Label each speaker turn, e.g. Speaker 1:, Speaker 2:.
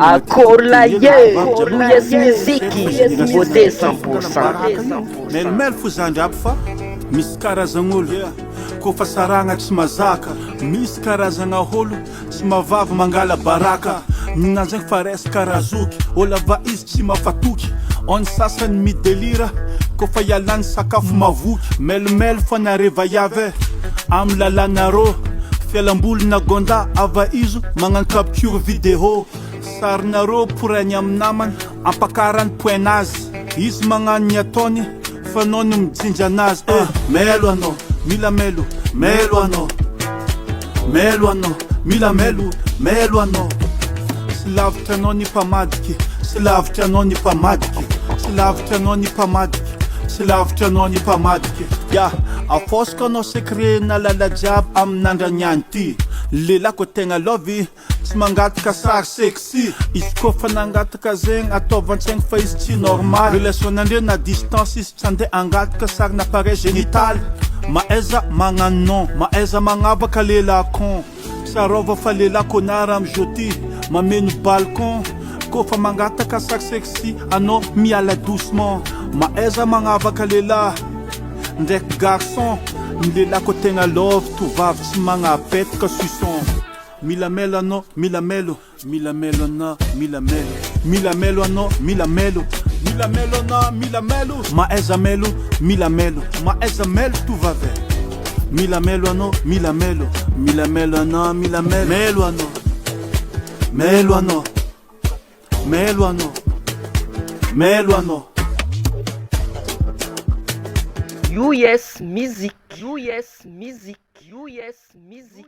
Speaker 1: Akolaye, Gasy miziki, nouveauté 100%.
Speaker 2: Mel fo zandry aby fa misy karazan'olo kofa saragna tsy mazaka, misy karazagna olo tsy mavava mangala baraka. Nina zegny fa resy karazoky, ôla va izy tsy mafatoky. On sasany midelira kofa ialany sakafo mavoky. Melomelo fa nareva yave am lalanarô fialamboly na gonda ava izo magnano capture vidéo. Sarinarô poraigny am namany ampakarany poenazy, izy magnano ny ataony fa nao no mijinja anazy. Melo anao, mila melo, melo anao, melo anao, mila melo, melo anao. Sy lavitra anao ny mpamadiky, sy lavitra anao ny mpamadiky, sy lavitra anao ny mpamadiky, sy lavitra anao ny mpamadiky. Ya, afosiko anao secret na lala jiaby amin'andraniany ty. Lelako tegna lovy tsy mangataka sary sexy. Izy kofa nangataka zegny ataovan-tsaigny fa izy tsy normal. Relation andre na distance izy tsy andeha angataka sary na pare génital. Maeza magnano non, maeza magnavaka lelakon. Sarova fa lelako nara am joti mameno balcon. Kofa mangataka sary sexy anao miala doucement. Maeza magnavaka lela ndraiky garçon. Lelako tegna love tovavy tsy magnapetaka suson. Mila melo anao, mila melo, mila melo anao, mila melo, mila melo anao, mila melo, mila melo anao, mila melo. Maeza melo, mila melo, maeza melo tovavy. Mila melo anao, mila melo, mila melo anao, mila melo, melo anao, melo anao, melo anao, melo anao.
Speaker 1: US music, US music, US music.